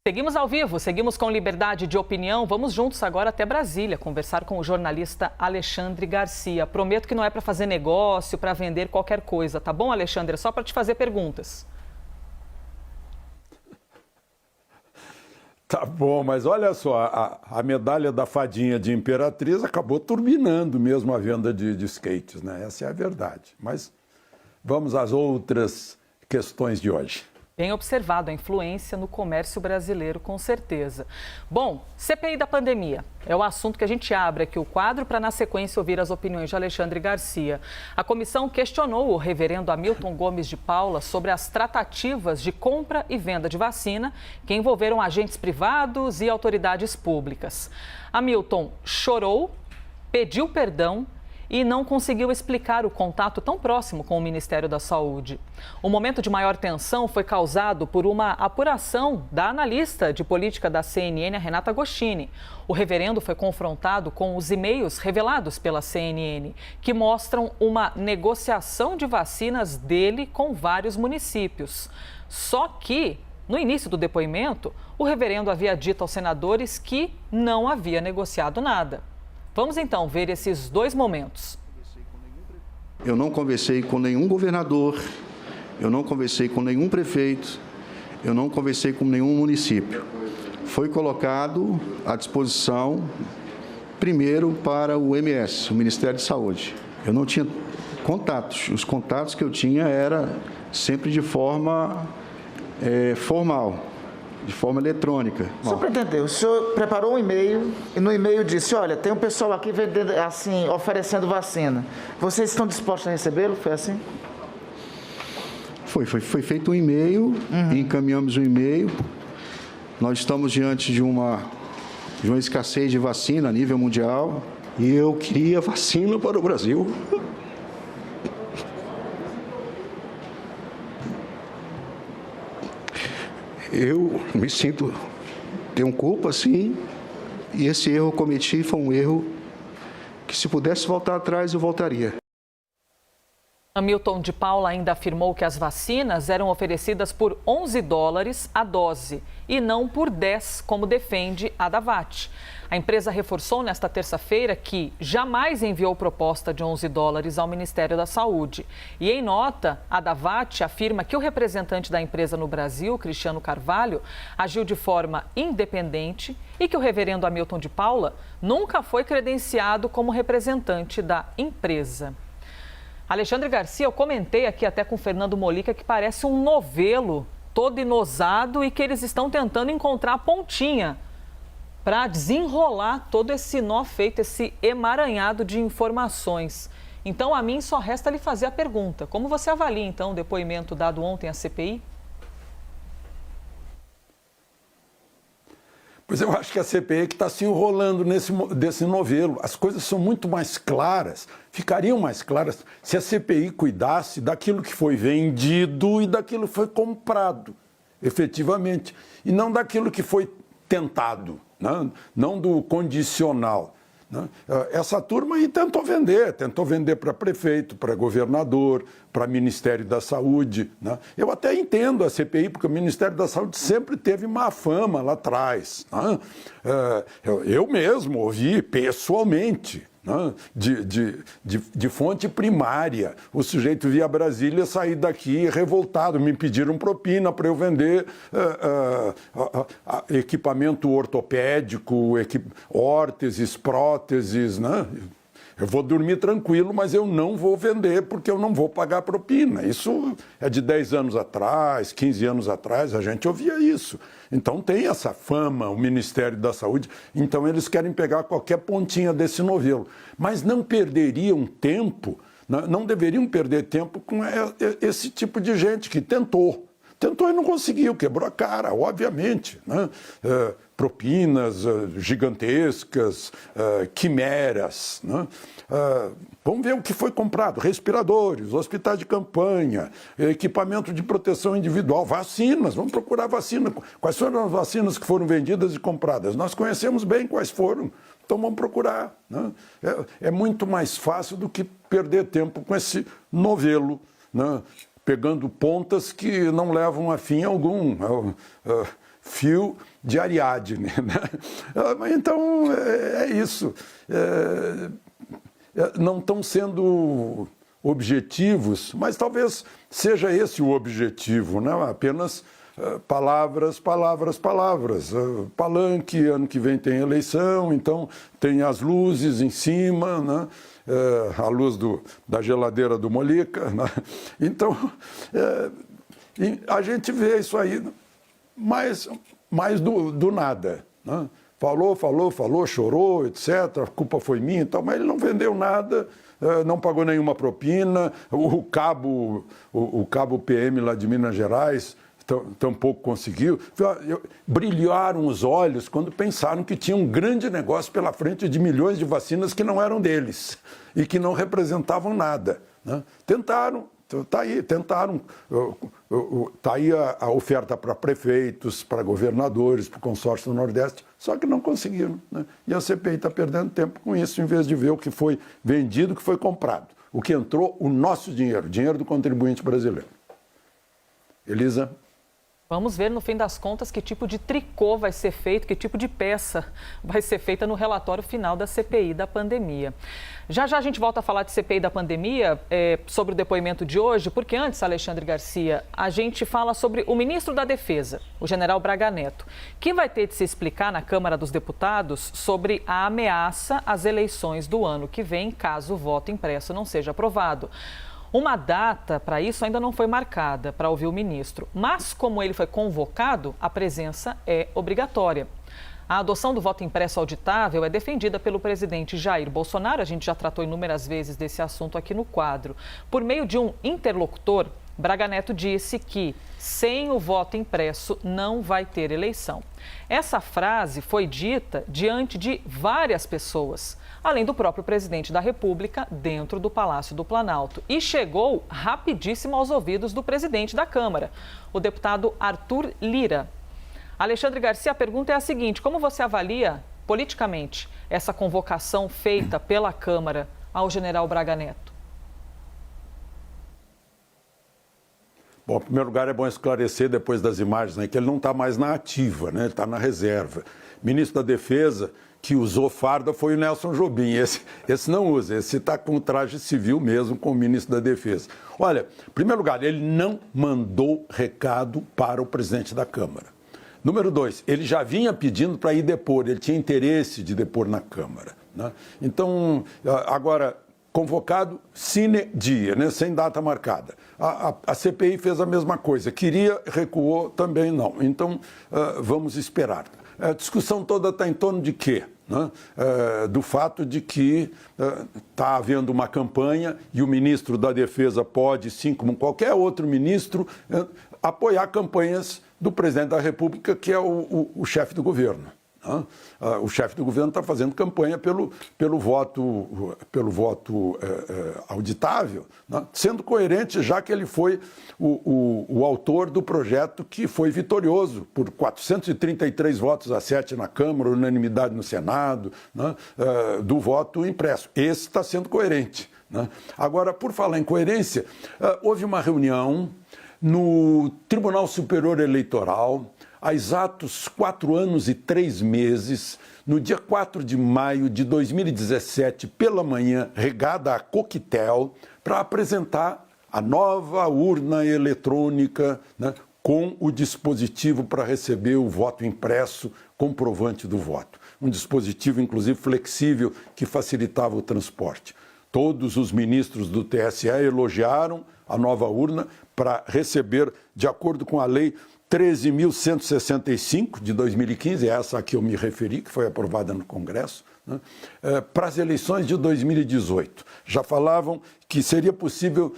Seguimos ao vivo, seguimos com liberdade de opinião. Vamos juntos agora até Brasília conversar com o jornalista Alexandre Garcia. Prometo que não é para fazer negócio, para vender qualquer coisa, tá bom, Alexandre? É só para te fazer perguntas. Tá bom, mas olha só, a medalha da fadinha de Imperatriz acabou turbinando mesmo a venda de skates, né? Essa é a verdade. Mas vamos às outras questões de hoje. Bem observado a influência no comércio brasileiro, com certeza. Bom, CPI da pandemia é o assunto que a gente abre aqui o quadro para, na sequência, ouvir as opiniões de Alexandre Garcia. A comissão questionou o reverendo Hamilton Gomes de Paula sobre as tratativas de compra e venda de vacina que envolveram agentes privados e autoridades públicas. Hamilton chorou, pediu perdão e não conseguiu explicar o contato tão próximo com o Ministério da Saúde. O momento de maior tensão foi causado por uma apuração da analista de política da CNN, a Renata Agostini. O reverendo foi confrontado com os e-mails revelados pela CNN, que mostram uma negociação de vacinas dele com vários municípios. Só que, no início do depoimento, o reverendo havia dito aos senadores que não havia negociado nada. Vamos então ver esses dois momentos. Eu não conversei com nenhum governador, eu não conversei com nenhum prefeito, eu não conversei com nenhum município. Foi colocado à disposição, primeiro, para o MS, o Ministério da Saúde. Eu não tinha contatos, os contatos que eu tinha eram sempre de forma formal. De forma eletrônica. Só para entender, o senhor preparou um e-mail e no e-mail disse, olha, tem um pessoal aqui vendendo, assim, oferecendo vacina. Vocês estão dispostos a recebê-lo? Foi assim? Foi feito um e-mail, encaminhamos o e-mail. Nós estamos diante de uma escassez de vacina a nível mundial. E eu queria vacina para o Brasil. Eu me sinto, tenho culpa, sim, e esse erro que eu cometi foi um erro que, se pudesse voltar atrás, eu voltaria. Hamilton de Paula ainda afirmou que as vacinas eram oferecidas por $11 a dose e não por 10, como defende a Davat. A empresa reforçou nesta terça-feira que jamais enviou proposta de $11 ao Ministério da Saúde. E em nota, a Davat afirma que o representante da empresa no Brasil, Cristiano Carvalho, agiu de forma independente e que o reverendo Hamilton de Paula nunca foi credenciado como representante da empresa. Alexandre Garcia, eu comentei aqui até com o Fernando Molica que parece um novelo todo inosado e que eles estão tentando encontrar a pontinha para desenrolar todo esse nó feito, esse emaranhado de informações. Então, a mim só resta lhe fazer a pergunta. Como você avalia, então, o depoimento dado ontem à CPI? Pois eu acho que a CPI que está se enrolando desse novelo. As coisas são muito mais claras, ficariam mais claras se a CPI cuidasse daquilo que foi vendido e daquilo que foi comprado, efetivamente, e não daquilo que foi tentado, não do condicional. Essa turma aí tentou vender para prefeito, para governador, para Ministério da Saúde. Eu até entendo a CPI, porque o Ministério da Saúde sempre teve má fama lá atrás. Eu mesmo ouvi pessoalmente, de fonte primária. O sujeito via Brasília sair daqui revoltado, me pediram propina para eu vender equipamento ortopédico, órteses, próteses, Eu vou dormir tranquilo, mas eu não vou vender porque eu não vou pagar propina. Isso é de 10 anos atrás, 15 anos atrás, a gente ouvia isso. Então tem essa fama, o Ministério da Saúde, então eles querem pegar qualquer pontinha desse novelo. Mas não perderiam tempo, não deveriam perder tempo com esse tipo de gente que tentou e não conseguiu, quebrou a cara, obviamente. Propinas gigantescas, quimeras. Vamos ver o que foi comprado: respiradores, hospitais de campanha, equipamento de proteção individual, vacinas. Vamos procurar vacina. Quais foram as vacinas que foram vendidas e compradas? Nós conhecemos bem quais foram, então vamos procurar. É muito mais fácil do que perder tempo com esse novelo, pegando pontas que não levam a fim algum. Fio de Ariadne, né? Então, é isso. Não estão sendo objetivos, mas talvez seja esse o objetivo, né? Apenas palavras, palavras, palavras. Palanque, ano que vem tem eleição, então tem as luzes em cima, né? A luz da geladeira do Molica, né? Então, a gente vê isso aí mais do nada, né? Falou, chorou, etc. A culpa foi minha e tal, mas ele não vendeu nada, não pagou nenhuma propina. O cabo PM lá de Minas Gerais tampouco conseguiu. Brilharam os olhos quando pensaram que tinha um grande negócio pela frente de milhões de vacinas que não eram deles e que não representavam nada, né? Tentaram. Está aí, tentaram, está aí a oferta para prefeitos, para governadores, para o consórcio do Nordeste, só que não conseguiram, né? E a CPI está perdendo tempo com isso, em vez de ver o que foi vendido, o que foi comprado, o que entrou, o nosso dinheiro, dinheiro do contribuinte brasileiro. Elisa? Vamos ver, no fim das contas, que tipo de tricô vai ser feito, que tipo de peça vai ser feita no relatório final da CPI da pandemia. Já a gente volta a falar de CPI da pandemia, sobre o depoimento de hoje, porque antes, Alexandre Garcia, a gente fala sobre o ministro da Defesa, o general Braga Neto, que vai ter de se explicar na Câmara dos Deputados sobre a ameaça às eleições do ano que vem, caso o voto impresso não seja aprovado. Uma data para isso ainda não foi marcada para ouvir o ministro, mas como ele foi convocado, a presença é obrigatória. A adoção do voto impresso auditável é defendida pelo presidente Jair Bolsonaro, a gente já tratou inúmeras vezes desse assunto aqui no quadro. Por meio de um interlocutor, Braga Neto disse que sem o voto impresso não vai ter eleição. Essa frase foi dita diante de várias pessoas, além do próprio presidente da República, dentro do Palácio do Planalto. E chegou rapidíssimo aos ouvidos do presidente da Câmara, o deputado Arthur Lira. Alexandre Garcia, a pergunta é a seguinte: como você avalia politicamente essa convocação feita pela Câmara ao general Braga Neto? Bom, em primeiro lugar, é bom esclarecer depois das imagens, né, que ele não está mais na ativa, né, ele está na reserva. Ministro da Defesa que usou farda foi o Nelson Jobim. Esse não usa, esse está com traje civil mesmo, com o ministro da Defesa. Olha, em primeiro lugar, ele não mandou recado para o presidente da Câmara. Número 2, ele já vinha pedindo para ir depor, ele tinha interesse de depor na Câmara, né? Então, agora, convocado sine die, né? Sem data marcada. A CPI fez a mesma coisa, queria, recuou, também não. Então, vamos esperar. A discussão toda está em torno de quê? Né? Do fato de que está havendo uma campanha e o ministro da Defesa pode, sim, como qualquer outro ministro, apoiar campanhas do presidente da República, que é o chefe do governo. Né? O chefe do governo está fazendo campanha pelo voto auditável, né? Sendo coerente, já que ele foi o autor do projeto que foi vitorioso por 433 votos a 7 na Câmara, unanimidade no Senado, né? Do voto impresso. Esse está sendo coerente, né? Agora, por falar em coerência, houve uma reunião no Tribunal Superior Eleitoral, há exatos 4 anos e 3 meses, no dia 4 de maio de 2017, pela manhã, regada a coquetel, para apresentar a nova urna eletrônica, né, com o dispositivo para receber o voto impresso, comprovante do voto. Um dispositivo, inclusive, flexível, que facilitava o transporte. Todos os ministros do TSE elogiaram a nova urna para receber, de acordo com a lei 13.165 de 2015, é essa a que eu me referi, que foi aprovada no Congresso, né, para as eleições de 2018. Já falavam que seria possível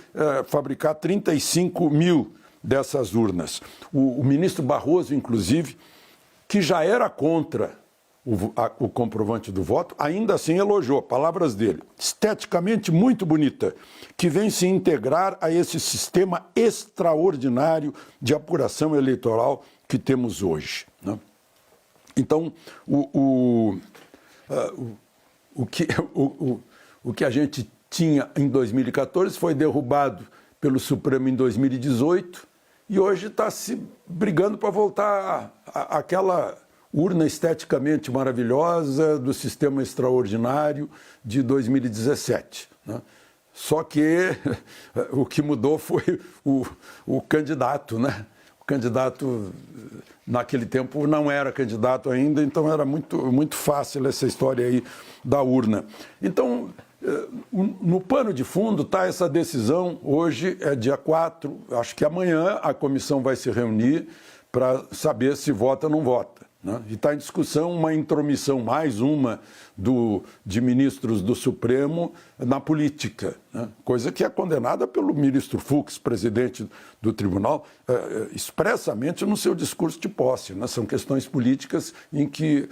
fabricar 35 mil dessas urnas. O ministro Barroso, inclusive, que já era contra o comprovante do voto, ainda assim elogiou, palavras dele, esteticamente muito bonita, que vem se integrar a esse sistema extraordinário de apuração eleitoral que temos hoje, né? Então, o que a gente tinha em 2014 foi derrubado pelo Supremo em 2018 e hoje está se brigando para voltar àquela urna esteticamente maravilhosa do sistema extraordinário de 2017. Né? Só que o que mudou foi o candidato, né? O candidato, naquele tempo, não era candidato ainda, então era muito fácil essa história aí da urna. Então, no pano de fundo está essa decisão. Hoje é dia 4, acho que amanhã a comissão vai se reunir para saber se vota ou não vota. Né? E está em discussão uma intromissão, mais uma, de ministros do Supremo na política, né? Coisa que é condenada pelo ministro Fux, presidente do tribunal, expressamente no seu discurso de posse. Né? São questões políticas em que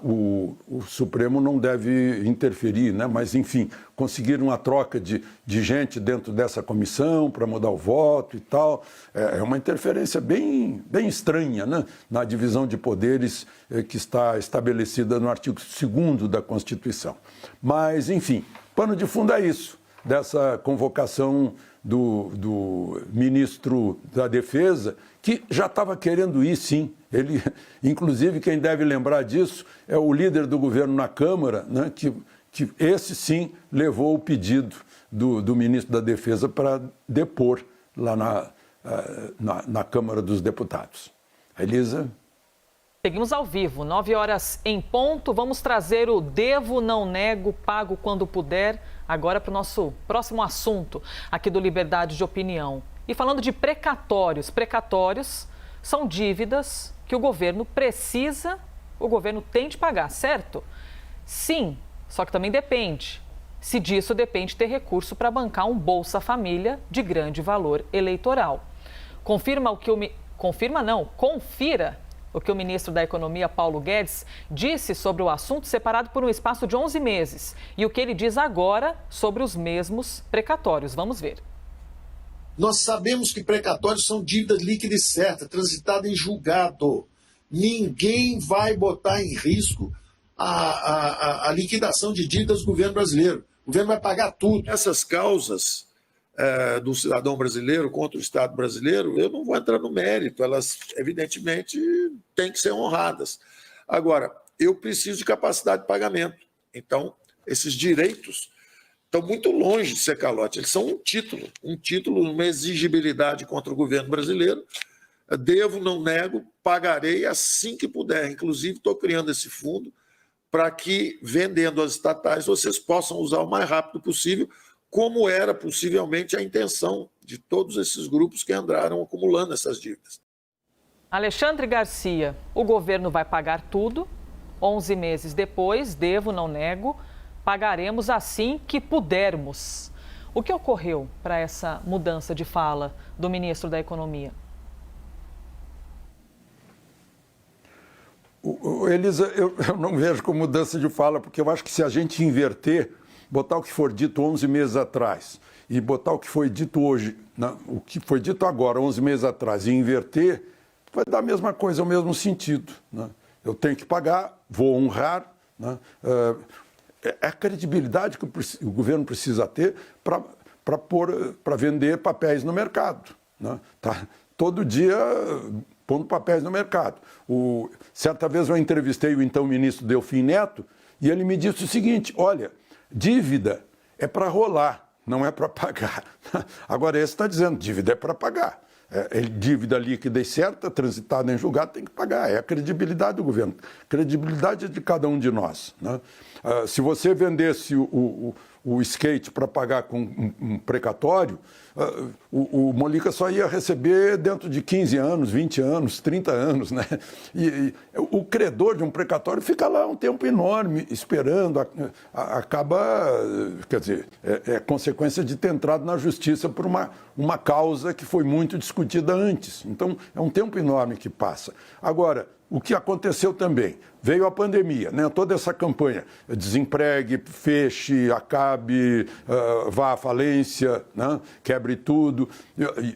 o Supremo não deve interferir, né? Mas, enfim, conseguiram uma troca de gente dentro dessa comissão para mudar o voto e tal. É uma interferência bem estranha, né? Na divisão de poderes que está estabelecida no artigo 2º da Constituição. Mas, enfim, pano de fundo é isso, dessa convocação do ministro da Defesa, que já estava querendo ir, sim. Ele, inclusive, quem deve lembrar disso é o líder do governo na Câmara, né, que esse, sim, levou o pedido do ministro da Defesa para depor lá na Câmara dos Deputados. Elisa? Seguimos ao vivo, 9 horas em ponto. Vamos trazer o devo, não nego, pago quando puder, agora para o nosso próximo assunto aqui do Liberdade de Opinião. E falando de precatórios, precatórios são dívidas que o governo tem de pagar, certo? Sim, só que também depende. Se disso depende ter recurso para bancar um Bolsa Família de grande valor eleitoral. Confira o que o ministro da Economia, Paulo Guedes, disse sobre o assunto, separado por um espaço de 11 meses. E o que ele diz agora sobre os mesmos precatórios. Vamos ver. Nós sabemos que precatórios são dívidas líquidas certas, transitadas em julgado. Ninguém vai botar em risco a liquidação de dívidas do governo brasileiro. O governo vai pagar tudo. Essas causas do cidadão brasileiro contra o Estado brasileiro, eu não vou entrar no mérito, elas evidentemente têm que ser honradas. Agora, eu preciso de capacidade de pagamento, então esses direitos estão muito longe de ser calote, eles são um título, uma exigibilidade contra o governo brasileiro. Devo, não nego, pagarei assim que puder, inclusive estou criando esse fundo para que, vendendo as estatais, vocês possam usar o mais rápido possível, como era possivelmente a intenção de todos esses grupos que andaram acumulando essas dívidas. Alexandre Garcia, o governo vai pagar tudo. 11 meses depois, devo, não nego, pagaremos assim que pudermos. O que ocorreu para essa mudança de fala do ministro da Economia? Elisa, eu não vejo como mudança de fala, porque eu acho que se a gente inverter, botar o que for dito 11 meses atrás e botar o que foi dito hoje, o que foi dito agora, 11 meses atrás, e inverter, vai dar a mesma coisa, o mesmo sentido. Né? Eu tenho que pagar, vou honrar. Né? É a credibilidade que o governo precisa ter para vender papéis no mercado. Né? Tá todo dia pondo papéis no mercado. Certa vez eu entrevistei o então ministro Delfim Neto e ele me disse o seguinte: olha, dívida é para rolar, não é para pagar. Agora, esse está dizendo, dívida é para pagar. Dívida líquida e certa, transitada em julgado, tem que pagar. É a credibilidade do governo. Credibilidade de cada um de nós. Né? Se você vendesse o skate para pagar com um precatório, o Molica só ia receber dentro de 15 anos, 20 anos, 30 anos. Né? E o credor de um precatório fica lá um tempo enorme esperando, acaba, quer dizer, é consequência de ter entrado na justiça por uma causa que foi muito discutida antes. Então, é um tempo enorme que passa. Agora, o que aconteceu também? Veio a pandemia, né? Toda essa campanha, desempregue, feche, acabe, vá à falência, né? Quebre tudo.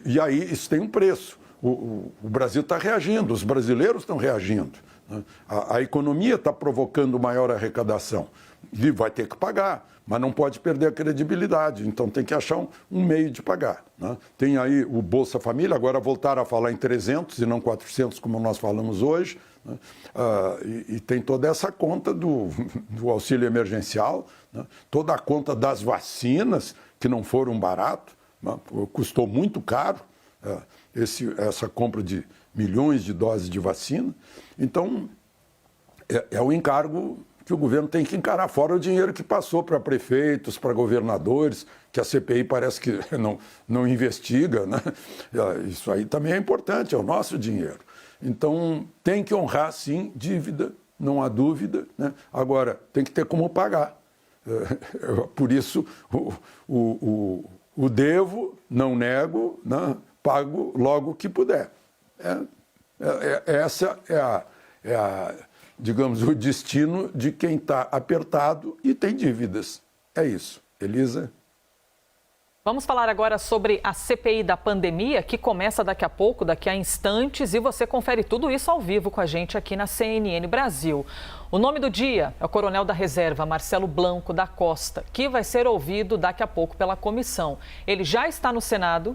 E aí isso tem um preço. O Brasil está reagindo, os brasileiros estão reagindo. Né? A economia está provocando maior arrecadação. E vai ter que pagar, mas não pode perder a credibilidade. Então tem que achar um meio de pagar. Né? Tem aí o Bolsa Família, agora voltaram a falar em 300 e não 400, como nós falamos hoje. né? E tem toda essa conta do auxílio emergencial, né? Toda a conta das vacinas, que não foram barato, né? Custou muito caro essa compra de milhões de doses de vacina. Então, é o encargo que o governo tem que encarar, fora o dinheiro que passou para prefeitos, para governadores, que a CPI parece que não investiga, né? Isso aí também é importante, é o nosso dinheiro. Então, tem que honrar, sim, dívida, não há dúvida, né? Agora, tem que ter como pagar. Por isso, o devo, não nego, né? Pago logo que puder. Essa digamos, o destino de quem está apertado e tem dívidas. É isso. Elisa? Vamos falar agora sobre a CPI da pandemia, que começa daqui a pouco, daqui a instantes, e você confere tudo isso ao vivo com a gente aqui na CNN Brasil. O nome do dia é o Coronel da Reserva, Marcelo Blanco da Costa, que vai ser ouvido daqui a pouco pela comissão. Ele já está no Senado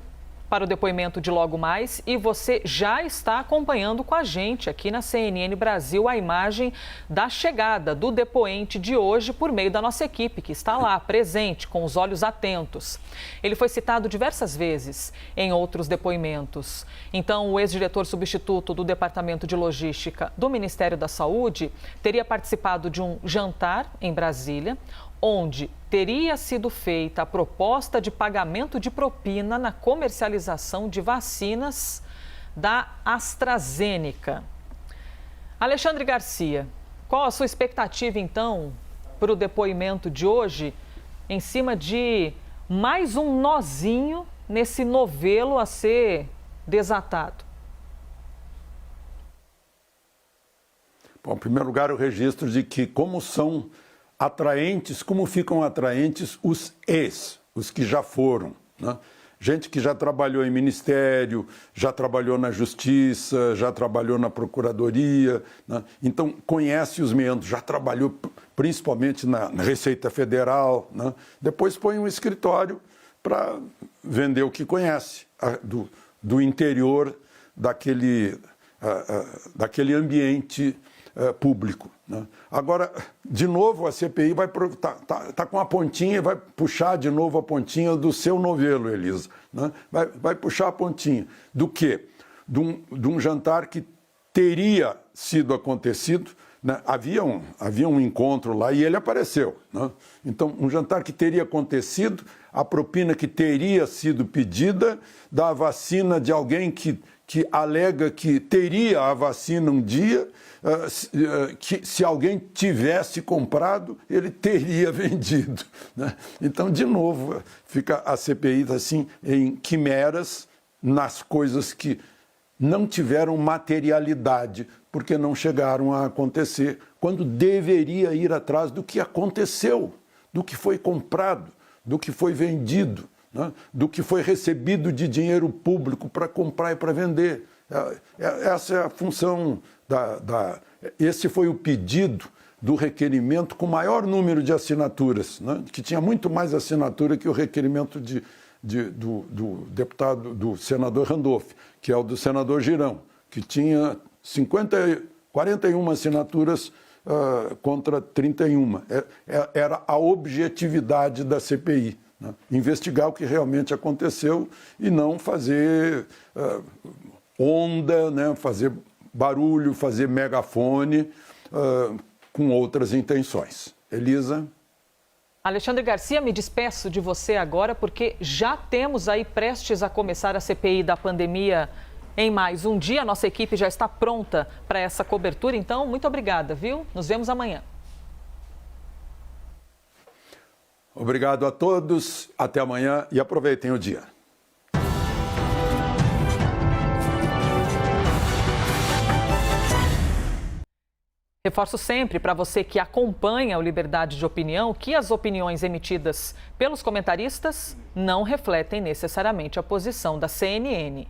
para o depoimento de logo mais e você já está acompanhando com a gente aqui na CNN Brasil a imagem da chegada do depoente de hoje por meio da nossa equipe, que está lá, presente, com os olhos atentos. Ele foi citado diversas vezes em outros depoimentos. Então, o ex-diretor substituto do Departamento de Logística do Ministério da Saúde teria participado de um jantar em Brasília, onde teria sido feita a proposta de pagamento de propina na comercialização de vacinas da AstraZeneca. Alexandre Garcia, qual a sua expectativa, então, para o depoimento de hoje, em cima de mais um nozinho nesse novelo a ser desatado? Bom, em primeiro lugar, o registro de que como ficam atraentes os os que já foram, né? Gente que já trabalhou em ministério, já trabalhou na justiça, já trabalhou na procuradoria, né? Então conhece os meandros, já trabalhou principalmente na Receita Federal, né? Depois põe um escritório para vender o que conhece, do interior daquele ambiente público, né? Agora, de novo, a CPI tá com a pontinha e vai puxar de novo a pontinha do seu novelo, Elisa, né? Vai puxar a pontinha. Do quê? De um jantar que teria sido acontecido, né? Havia um encontro lá e ele apareceu, né? Então, um jantar que teria acontecido, a propina que teria sido pedida, da vacina de alguém que alega que teria a vacina um dia, que se alguém tivesse comprado, ele teria vendido, né? Então, de novo, fica a CPI assim, em quimeras, nas coisas que não tiveram materialidade, porque não chegaram a acontecer, quando deveria ir atrás do que aconteceu, do que foi comprado, do que foi vendido, né? Do que foi recebido de dinheiro público para comprar e para vender. Essa é a função esse foi o pedido do requerimento com maior número de assinaturas, né? Que tinha muito mais assinatura que o requerimento do senador Randolph, que é o do senador Girão, que tinha 41 assinaturas contra 31. Era a objetividade da CPI, né? Investigar o que realmente aconteceu e não fazer onda, né? Fazer barulho, fazer megafone com outras intenções. Elisa? Alexandre Garcia, me despeço de você agora, porque já temos aí prestes a começar a CPI da pandemia em mais um dia. A nossa equipe já está pronta para essa cobertura, então muito obrigada, viu? Nos vemos amanhã. Obrigado a todos, até amanhã e aproveitem o dia. Reforço sempre para você que acompanha o Liberdade de Opinião que as opiniões emitidas pelos comentaristas não refletem necessariamente a posição da CNN.